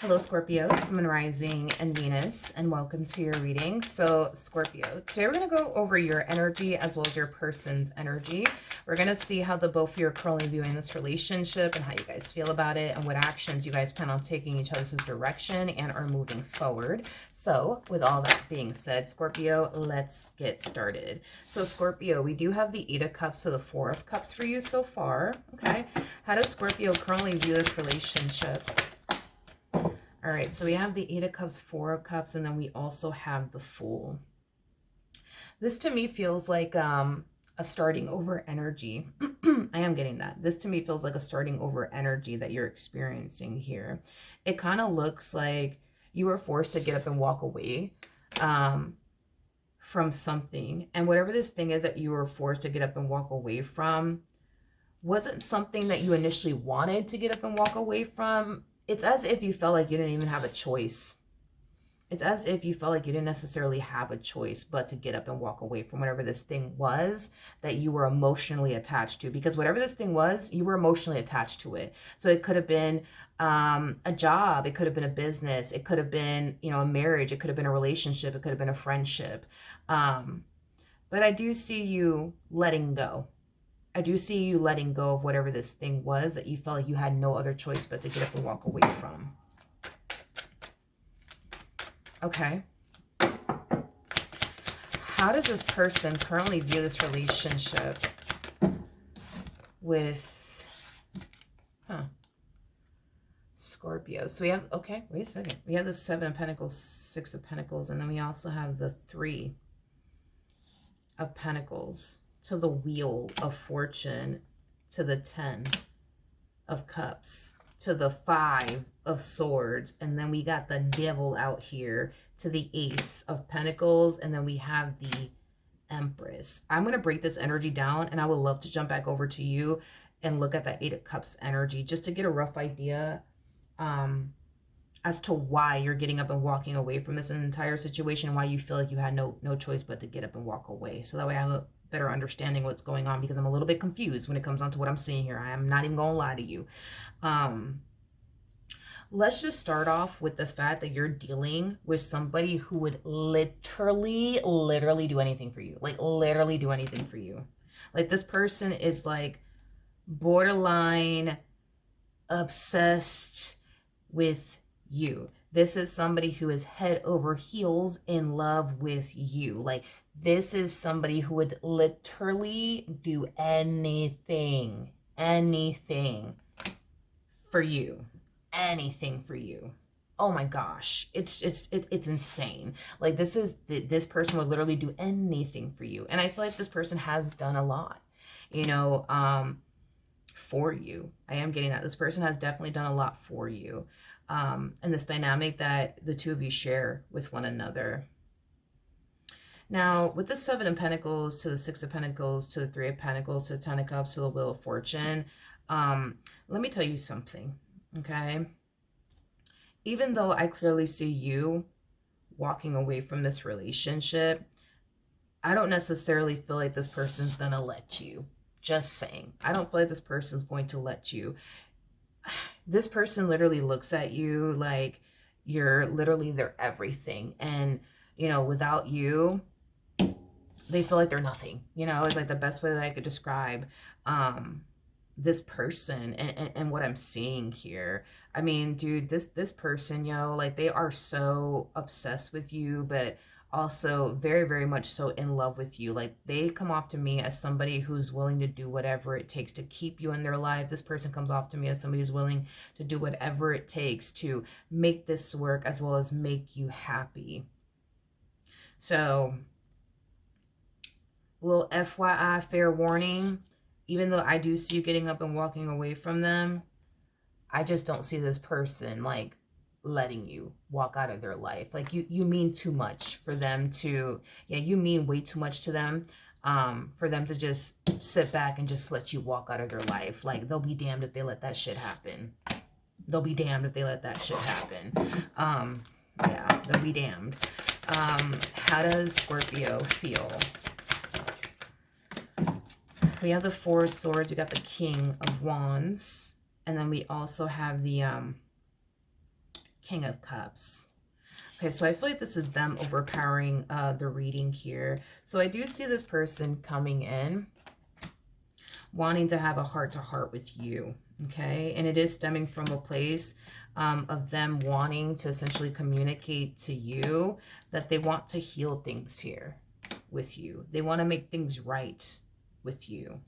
Hello, Scorpio, Sun, Rising, and Venus, and welcome to your reading. So, Scorpio, today we're going to go over your energy as well as your person's energy. We're going to see how the both of you are currently viewing this relationship and how you guys feel about it and what actions you guys plan on taking each other's direction and are moving forward. So, with all that being said, Scorpio, let's get started. So, Scorpio, we do have the Eight of Cups to the Four of Cups for you so far. Okay. How does Scorpio currently view this relationship? All right, so we have the Eight of Cups, Four of Cups, and then we also have the Fool. This to me feels like a starting over energy. I am getting that. This to me feels like a starting over energy that you're experiencing here. It kind of looks like you were forced to get up and walk away from something. And whatever this thing is that you were forced to get up and walk away from wasn't something that you initially wanted to get up and walk away from. It's as if you felt like you didn't even have a choice. It's as if you felt like you didn't necessarily have a choice but to get up and walk away from whatever this thing was that you were emotionally attached to. Because whatever this thing was, you were emotionally attached to it. So it could have been a job. It could have been a business. It could have been, a marriage. It could have been a relationship. It could have been a friendship. But I do see you letting go. I do see you letting go of whatever this thing was that you felt like you had no other choice but to get up and walk away from. Okay. How does this person currently view this relationship with Scorpio? So we have, okay, wait a second. We have the Seven of Pentacles, Six of Pentacles, and then we also have the Three of Pentacles, to the Wheel of Fortune, to the Ten of Cups, to the Five of Swords, and then we got the Devil out here, to the Ace of Pentacles, and then we have the Empress. I'm going to break this energy down, and I would love to jump back over to you and look at that Eight of Cups energy just to get a rough idea as to why you're getting up and walking away from this entire situation, and why you feel like you had no choice but to get up and walk away. So that way I have a better understanding what's going on, because I'm a little bit confused when it comes down to what I'm seeing here. I am not even gonna lie to you. Let's just start off with the fact that you're dealing with somebody who would literally do anything for you. Like literally do anything for you. Like this person is like borderline obsessed with you. This is somebody who is head over heels in love with you. Like this is somebody who would literally do anything for you. Anything for you. Oh my gosh, it's insane. Like this person would literally do anything for you, and I feel like this person has done a lot, for you. I am getting that this person has definitely done a lot for you, and this dynamic that the two of you share with one another. Now, with the Seven of Pentacles, to the Six of Pentacles, to the Three of Pentacles, to the Ten of Cups, to the Wheel of Fortune, let me tell you something, okay? Even though I clearly see you walking away from this relationship, I don't necessarily feel like this person's gonna let you. Just saying. I don't feel like this person's going to let you. This person literally looks at you like you're literally their everything. And, without you, they feel like they're nothing. It's like the best way that I could describe this person and what I'm seeing here. I mean, dude, this person, like they are so obsessed with you, but also very, very much so in love with you. Like they come off to me as somebody who's willing to do whatever it takes to keep you in their life. This person comes off to me as somebody who's willing to do whatever it takes to make this work as well as make you happy. So, little FYI, fair warning, even though I do see you getting up and walking away from them, I just don't see this person like letting you walk out of their life. Like you mean too much for them to, you mean way too much to them, for them to just sit back and just let you walk out of their life. Like they'll be damned if they let that shit happen. They'll be damned if they let that shit happen. Yeah, they'll be damned. How does Scorpio feel? We have the Four of Swords. We got the King of Wands. And then we also have the King of Cups. Okay, so I feel like this is them overpowering the reading here. So I do see this person coming in, wanting to have a heart-to-heart with you, okay? And it is stemming from a place of them wanting to essentially communicate to you that they want to heal things here with you. They want to make things right with you.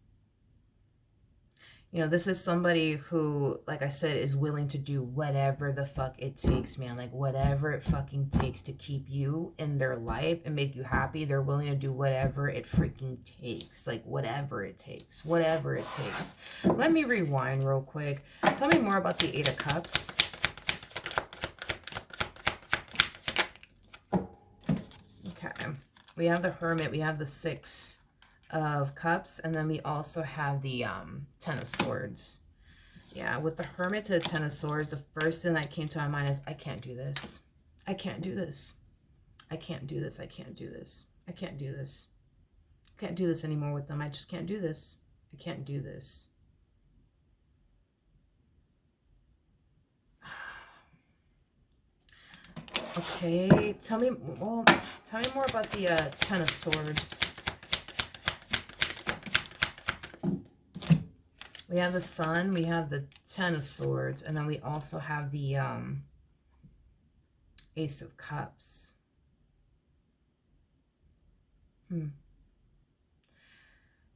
You know, this is somebody who, like I said, is willing to do whatever the fuck it takes, man. Like, whatever it fucking takes to keep you in their life and make you happy. They're willing to do whatever it freaking takes. Like, whatever it takes. Whatever it takes. Let me rewind real quick. Tell me more about the Eight of Cups. Okay. We have the Hermit. We have the Six of Cups, and then we also have the Ten of Swords. Yeah, with the Hermit to the Ten of Swords, the first thing that came to my mind is, I can't do this. I can't do this. I can't do this. I can't do this. I can't do this. I can't do this anymore with them. I just can't do this. I can't do this. Okay, tell me more about the Ten of Swords. We have the Sun, we have the Ten of Swords, and then we also have the Ace of Cups.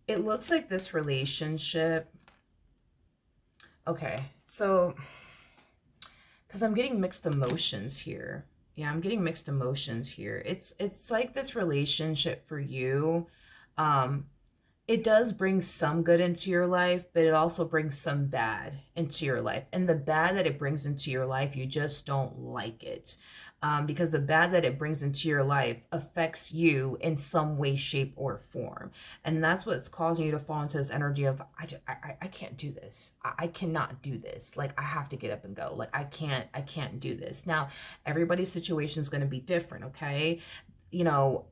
It looks like this relationship... Okay, so... Because I'm getting mixed emotions here. Yeah, I'm getting mixed emotions here. It's like this relationship for you... it does bring some good into your life, but it also brings some bad into your life. And the bad that it brings into your life, you just don't like it. Because the bad that it brings into your life affects you in some way, shape, or form. And that's what's causing you to fall into this energy of, I can't do this. I cannot do this. Like, I have to get up and go. Like, I can't do this. Now, everybody's situation is going to be different, okay? You know,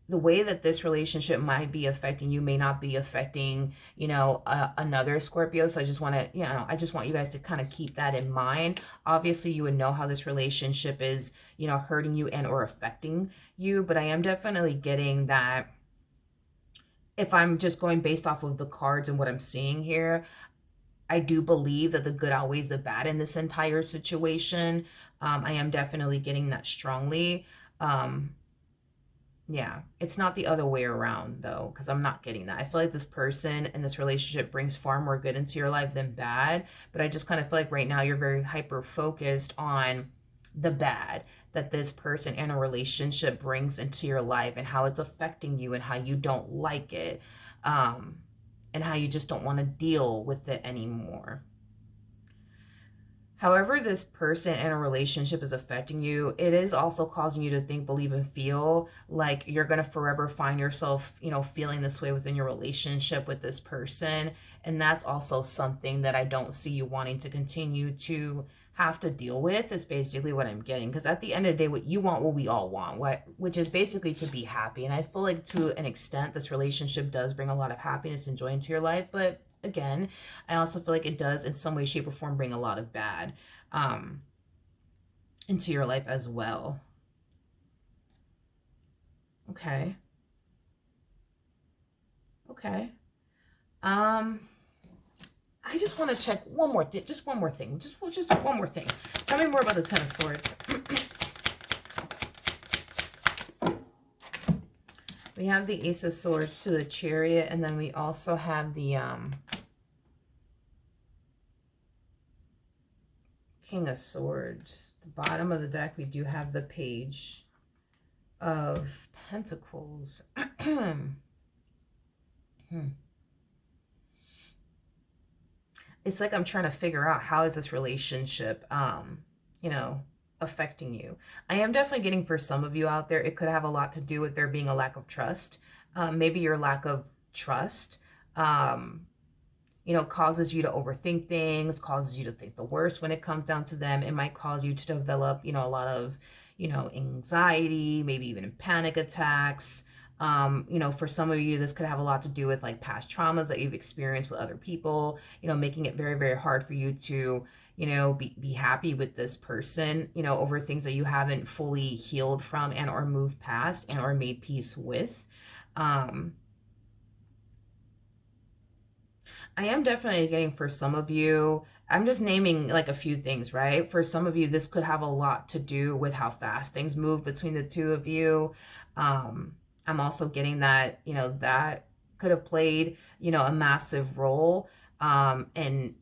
the way that this relationship might be affecting you may not be affecting, you know, another Scorpio. So I just want to, you know, I just want you guys to kind of keep that in mind. Obviously, you would know how this relationship is, you know, hurting you and or affecting you. But I am definitely getting that, if I'm just going based off of the cards and what I'm seeing here, I do believe that the good outweighs the bad in this entire situation. I am definitely getting that strongly. Yeah, it's not the other way around, though, because I'm not getting that. I feel like this person and this relationship brings far more good into your life than bad. But I just kind of feel like right now you're very hyper-focused on the bad that this person and a relationship brings into your life and how it's affecting you and how you don't like it, and how you just don't want to deal with it anymore. However this person in a relationship is affecting you, it is also causing you to think, believe, and feel like you're going to forever find yourself, you know, feeling this way within your relationship with this person. And that's also something that I don't see you wanting to continue to have to deal with, is basically what I'm getting. Because at the end of the day, what you want, what we all want, which is basically to be happy. And I feel like to an extent, this relationship does bring a lot of happiness and joy into your life. But again, I also feel like it does in some way, shape, or form bring a lot of bad into your life as well. Okay. Okay. I just want to check one more thing. Just one more thing. Just one more thing. Tell me more about the Ten of Swords. We have the Ace of Swords to the Chariot, and then we also have the King of Swords. The bottom of the deck, we do have the Page of Pentacles. It's like I'm trying to figure out, how is this relationship, you know, affecting you. I am definitely getting, for some of you out there, it could have a lot to do with there being a lack of trust. Maybe your lack of trust, you know, causes you to overthink things, causes you to think the worst when it comes down to them. It might cause you to develop, you know, a lot of, you know, anxiety, maybe even panic attacks. You know, for some of you, this could have a lot to do with like past traumas that you've experienced with other people, you know, making it very, very hard for you to, be happy with this person, over things that you haven't fully healed from and or moved past and or made peace with. I am definitely getting, for some of you, I'm just naming like a few things, right? For some of you, this could have a lot to do with how fast things move between the two of you. I'm also getting that, that could have played, a massive role, and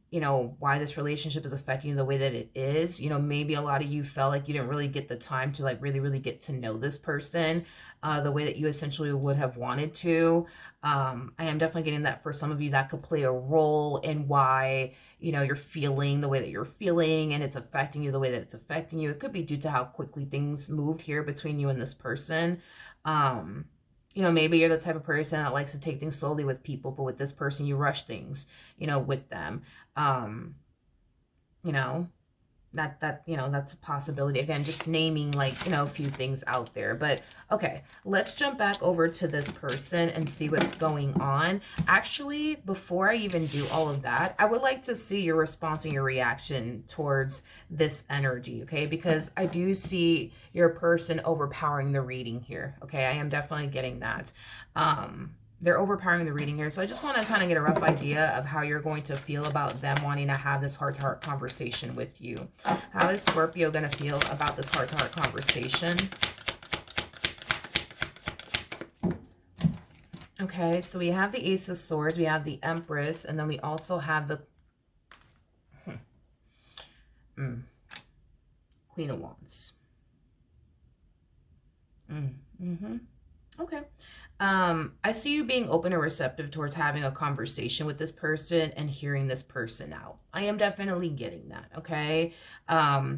why this relationship is affecting you the way that it is. Maybe a lot of you felt like you didn't really get the time to like really really get to know this person the way that you essentially would have wanted to. I am definitely getting that for some of you that could play a role in why you're feeling the way that you're feeling, and it's affecting you the way that it's affecting you. It could be due to how quickly things moved here between you and this person. um Maybe you're the type of person that likes to take things slowly with people, but with this person, you rush things, with them. Um, you know, that's a possibility. Again, just naming like, a few things out there. But okay, let's jump back over to this person and see what's going on. Actually, before I even do all of that, I would like to see your response and your reaction towards this energy, okay? Because I do see your person overpowering the reading here, okay? I am definitely getting that. They're overpowering the reading here. So I just want to kind of get a rough idea of how you're going to feel about them wanting to have this heart-to-heart conversation with you. How is Scorpio going to feel about this heart-to-heart conversation? Okay, so we have the Ace of Swords, we have the Empress, and then we also have the Queen of Wands. Okay. I see you being open and receptive towards having a conversation with this person and hearing this person out. I am definitely getting that, okay? Now,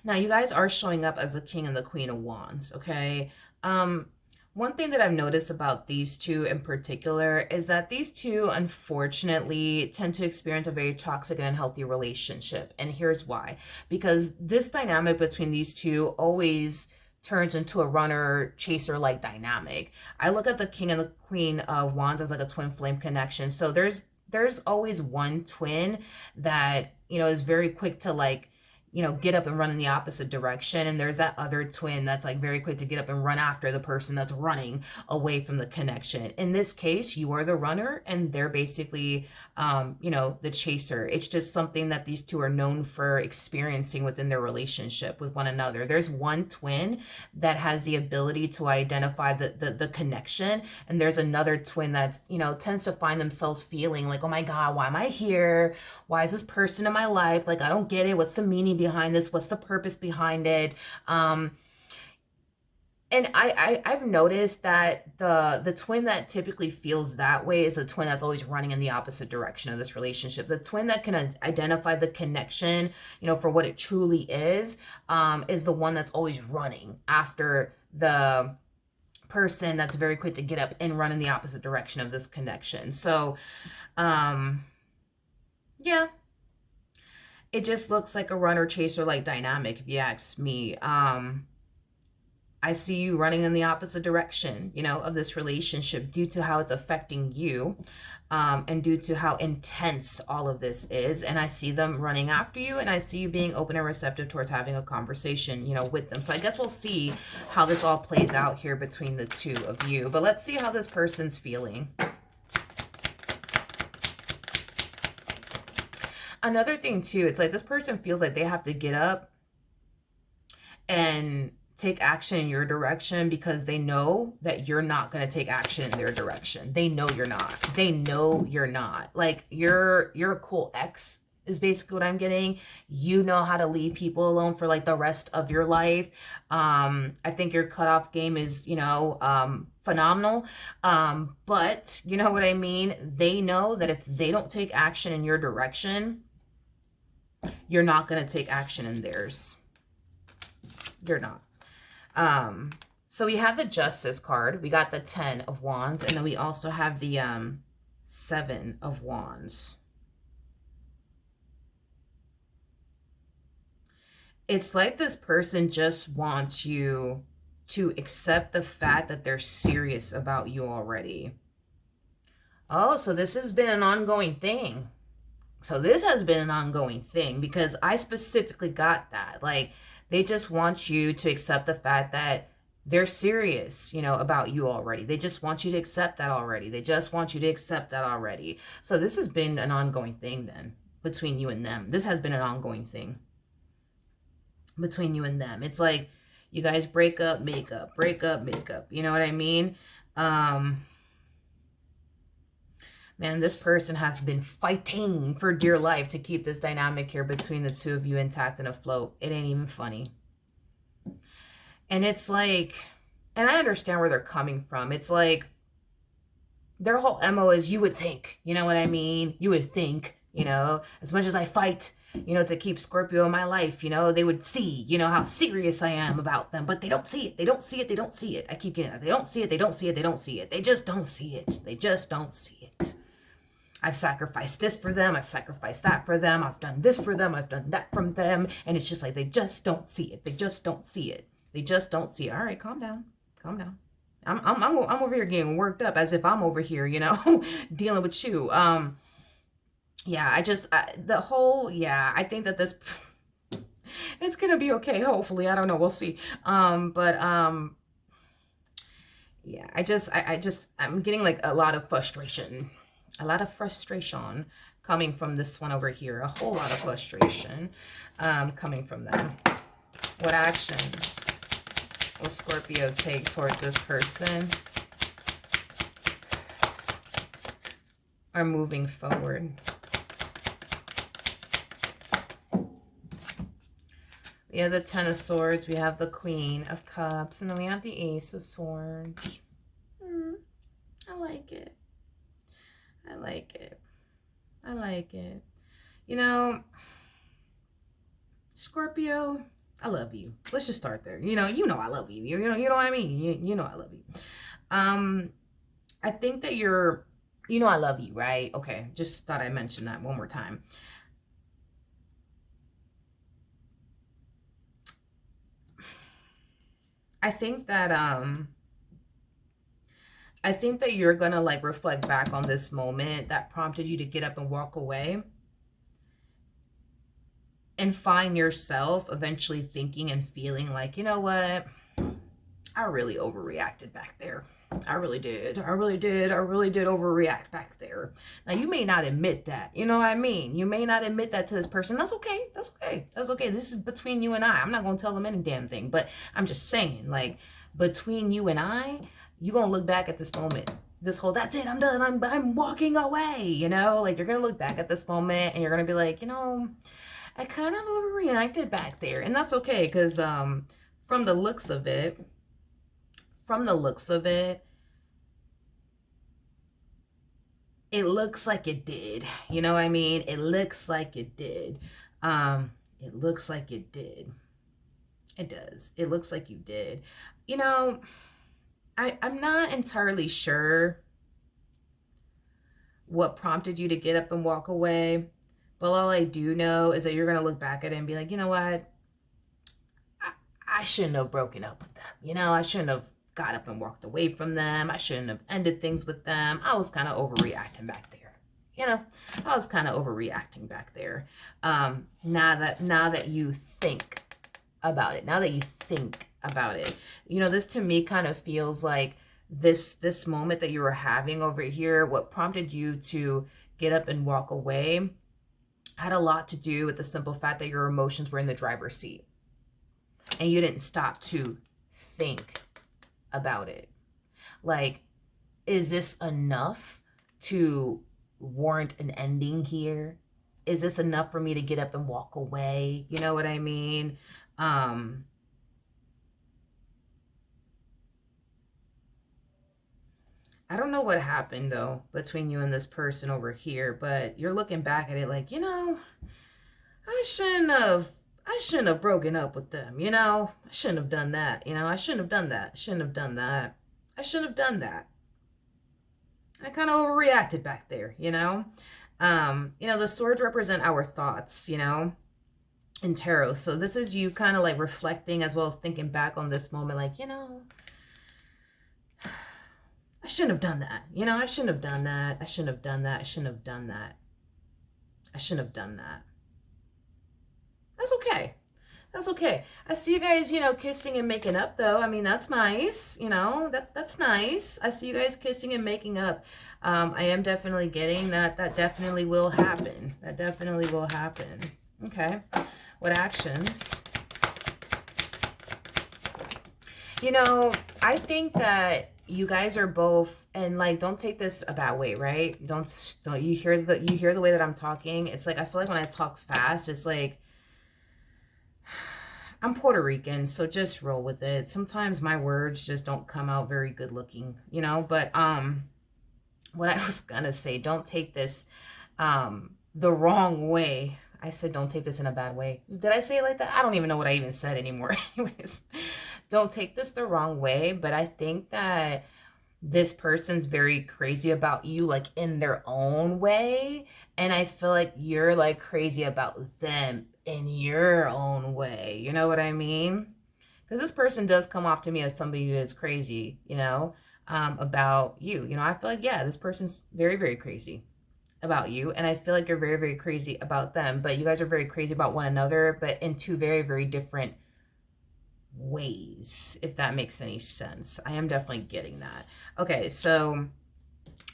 you guys are showing up as the King and the Queen of Wands, okay? One thing that I've noticed about these two in particular is that these two, unfortunately, tend to experience a very toxic and unhealthy relationship. And here's why. Because this dynamic between these two always turns into a runner chaser like dynamic. I look at the King and the Queen of Wands as like a twin flame connection. So there's always one twin that is very quick to like get up and run in the opposite direction, and there's that other twin that's like very quick to get up and run after the person that's running away from the connection. In this case, you are the runner and they're basically the chaser. It's just something that these two are known for experiencing within their relationship with one another. There's one twin that has the ability to identify the connection, and there's another twin that tends to find themselves feeling like, oh my god, why am I here? Why is this person in my life? Like, I don't get it. What's the meaning behind this? What's the purpose behind it? And I've noticed that the twin that typically feels that way is the twin that's always running in the opposite direction of this relationship. The twin that can identify the connection, for what it truly is the one that's always running after the person that's very quick to get up and run in the opposite direction of this connection. So, yeah. It just looks like a runner chaser like dynamic, if you ask me. I see you running in the opposite direction, of this relationship due to how it's affecting you, and due to how intense all of this is. And I see them running after you, and I see you being open and receptive towards having a conversation, with them. So I guess we'll see how this all plays out here between the two of you. But let's see how this person's feeling. Another thing too, it's like this person feels like they have to get up and take action in your direction because they know that you're not going to take action in their direction. They know you're not. They know you're not. Like, you're a cool ex is basically what I'm getting. You know how to leave people alone for like the rest of your life. I think your cutoff game is, phenomenal. But you know what I mean? They know that if they don't take action in your direction, you're not going to take action in theirs. You're not. So we have the Justice card. We got the 10 of Wands. And then we also have the 7 of Wands. It's like this person just wants you to accept the fact that they're serious about you already. Oh, so this has been an ongoing thing. So this has been an ongoing thing because I specifically got that. Like, they just want you to accept the fact that they're serious, you know, about you already. They just want you to accept that already. They just want you to accept that already. So this has been an ongoing thing then between you and them. This has been an ongoing thing between you and them. It's like you guys break up, make up, break up, make up. You know what I mean? Man, this person has been fighting for dear life to keep this dynamic here between the two of you intact and afloat. It ain't even funny. And it's like, and I understand where they're coming from. It's like their whole MO is you would think, you know what I mean? You would think, you know, as much as I fight, you know, to keep Scorpio in my life, you know, they would see, you know, how serious I am about them, but they don't see it. They don't see it. They don't see it. I keep getting that. They don't see it. They don't see it. They don't see it. They just don't see it. They just don't see it. I've sacrificed this for them. I've sacrificed that for them. I've done this for them. I've done that from them. And it's just like, they just don't see it. They just don't see it. They just don't see it. All right, calm down. Calm down. I'm over here getting worked up as if I'm over here, you know, dealing with you. Yeah, I think that this, it's going to be okay. Hopefully. I don't know. We'll see. Yeah, I'm getting like a lot of frustration coming from this one over here. A whole lot of frustration coming from them. What actions will Scorpio take towards this person are moving forward? We have the Ten of Swords, we have the Queen of Cups, and then we have the Ace of Swords. I like it. I like it. I like it. You know, Scorpio, I love you. Let's just start there. You know I love you. You know what I mean? You know I love you. I think that you know I love you, right? Okay, just thought I'd mention that one more time. I think that you're gonna like reflect back on this moment that prompted you to get up and walk away and find yourself eventually thinking and feeling like, you know what, I really overreacted back there. I really did overreact back there. Now, you may not admit that, you know what I mean? You may not admit that to this person. That's okay. That's okay. That's okay. This is between you and I. I'm not going to tell them any damn thing, but I'm just saying, like, between you and I, you're going to look back at this moment, that's it, I'm done, I'm walking away, you know? Like, you're going to look back at this moment and you're going to be like, you know, I kind of overreacted back there. And that's okay, because from the looks of it, it looks like it did. You know what I mean? It looks like it did. It looks like it did. It does. It looks like you did. You know, I'm not entirely sure what prompted you to get up and walk away. But all I do know is that you're going to look back at it and be like, you know what? I shouldn't have broken up with them. You know, I shouldn't have got up and walked away from them. I shouldn't have ended things with them. I was kind of overreacting back there. You know, I was kind of overreacting back there. Now that you think about it, you know, this to me kind of feels like this moment that you were having over here, what prompted you to get up and walk away had a lot to do with the simple fact that your emotions were in the driver's seat and you didn't stop to think about it. Like, is this enough to warrant an ending here? Is this enough for me to get up and walk away? You know what I mean? I don't know what happened though between you and this person over here, but you're looking back at it like, you know, I shouldn't have broken up with them, you know? I shouldn't have done that, you know? I shouldn't have done that. I kind of overreacted back there, you know? You know, the swords represent our thoughts, you know, in tarot. So this is you kind of like reflecting as well as thinking back on this moment, like, you know, I shouldn't have done that. You know, I shouldn't have done that. I shouldn't have done that. I shouldn't have done that. That's okay. That's okay. I see you guys, kissing and making up though. I mean, that's nice. That's nice. I see you guys kissing and making up. I am definitely getting that. That definitely will happen. That definitely will happen. Okay. What actions? I think that you guys are both, and like, don't take this a bad way, right? Don't you hear the way that I'm talking? It's like, I feel like when I talk fast, it's like, I'm Puerto Rican, so just roll with it. Sometimes my words just don't come out very good looking, but what I was gonna say, don't take this the wrong way. I said don't take this in a bad way. Did I say it like that? I don't even know what I even said anymore. Anyways, don't take this the wrong way, but I think that this person's very crazy about you, like in their own way, and I feel like you're like crazy about them in your own way. You know what I mean? Because this person does come off to me as somebody who is crazy, about you. I feel like, yeah, this person's very, very crazy about you, and I feel like you're very, very crazy about them, but you guys are very crazy about one another, but in two very, very different ways, if that makes any sense. I am definitely getting that. Okay, so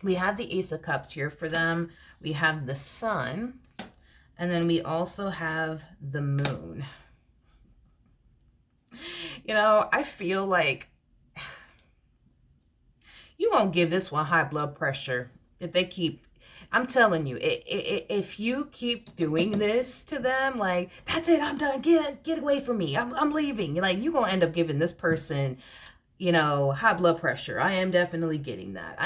we have the Ace of Cups here for them. We have the Sun, and then we also have the Moon. I feel like you're gonna give this one high blood pressure if they keep, I'm telling you, if you keep doing this to them, like, that's it, I'm done, get away from me, I'm leaving, like, you're gonna end up giving this person, high blood pressure. I am definitely getting that.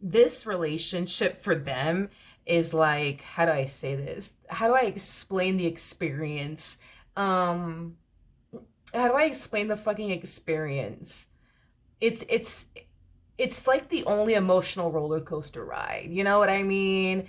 This relationship for them is like, how do I say this? How do I explain the experience? How do I explain the fucking experience? It's like the only emotional roller coaster ride. You know what I mean?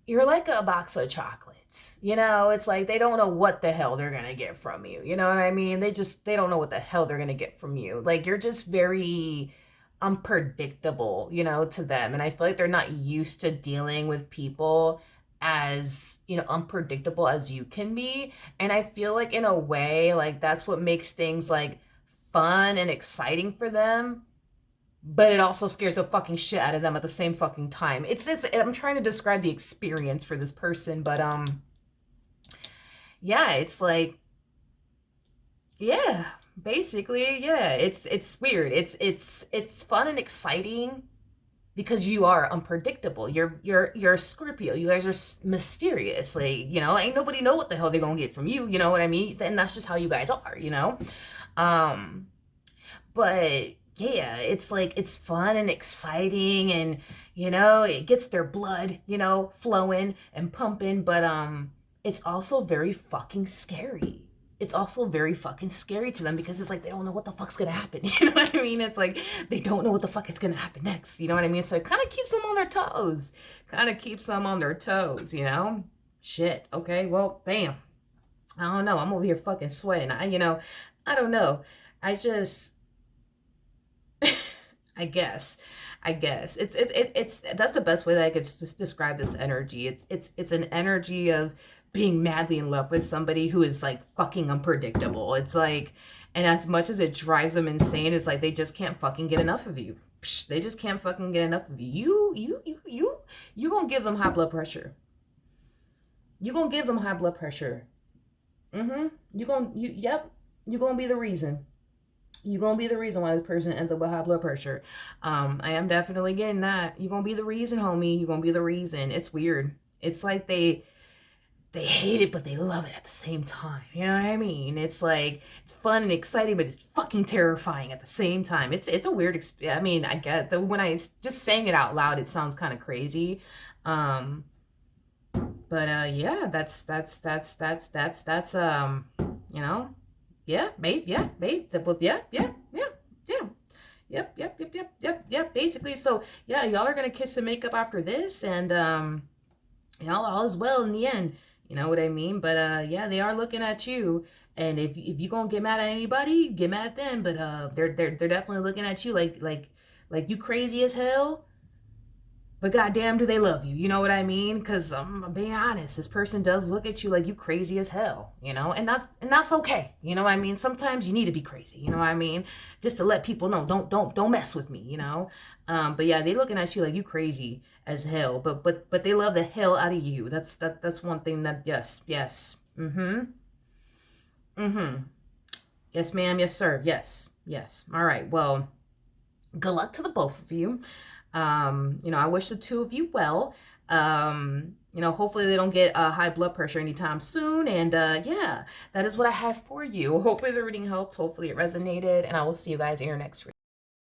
You're like a box of chocolates. It's like they don't know what the hell they're gonna get from you. You know what I mean? They don't know what the hell they're gonna get from you. Like, you're just very unpredictable, to them. And I feel like they're not used to dealing with people as, unpredictable as you can be. And I feel like, in a way, like, that's what makes things like fun and exciting for them, but it also scares the fucking shit out of them at the same fucking time. It's I'm trying to describe the experience for this person, but yeah, it's like, yeah, basically, yeah, it's weird. It's fun and exciting because you are unpredictable. You're a Scorpio. You guys are mysterious. Like, ain't nobody know what the hell they're gonna get from you. You know what I mean? And that's just how you guys are. But yeah, it's like, it's fun and exciting, and it gets their blood, flowing and pumping, but it's also very fucking scary. It's also very fucking scary to them because it's like they don't know what the fuck's gonna happen. You know what I mean? It's like they don't know what the fuck is gonna happen next. You know what I mean? So it kind of keeps them on their toes. Shit. Okay. Well, damn. I don't know. I'm over here fucking sweating. I don't know. I just, I guess. It's that's the best way that I could describe this energy. It's an energy of being madly in love with somebody who is like fucking unpredictable. It's like, and as much as it drives them insane, it's like they just can't fucking get enough of you. They just can't fucking get enough of you. You gonna give them high blood pressure. You gonna give them high blood pressure. Yep. You're gonna be the reason. You're gonna be the reason why this person ends up with high blood pressure. I am definitely getting that. You're gonna be the reason, homie. You're gonna be the reason. It's weird. It's like they hate it, but they love it at the same time. You know what I mean? It's like, it's fun and exciting, but it's fucking terrifying at the same time. It's a weird I mean, I get that when I just saying it out loud, it sounds kind of crazy. But yeah, that's yeah, babe, yeah, babe, yeah, basically. So yeah, y'all are gonna kiss and make up after this, and all is well in the end. You know what I mean? But yeah, they are looking at you, and if you gonna get mad at anybody, get mad at them. But they're definitely looking at you like Like, you crazy as hell, but goddamn, do they love you? You know what I mean? Because I'm being honest, this person does look at you like you crazy as hell, you know, and that's okay. You know what I mean? Sometimes you need to be crazy. You know what I mean? Just to let people know, don't mess with me. You know. But yeah, they looking at you like you crazy as hell. But they love the hell out of you. That's one thing that yes. Mm-hmm. Yes, ma'am. Yes, sir. Yes. All right. Well, good luck to the both of you. I wish the two of you well. Hopefully they don't get high blood pressure anytime soon. And yeah, that is what I have for you. Hopefully the reading helped. Hopefully it resonated. And I will see you guys in your next reading.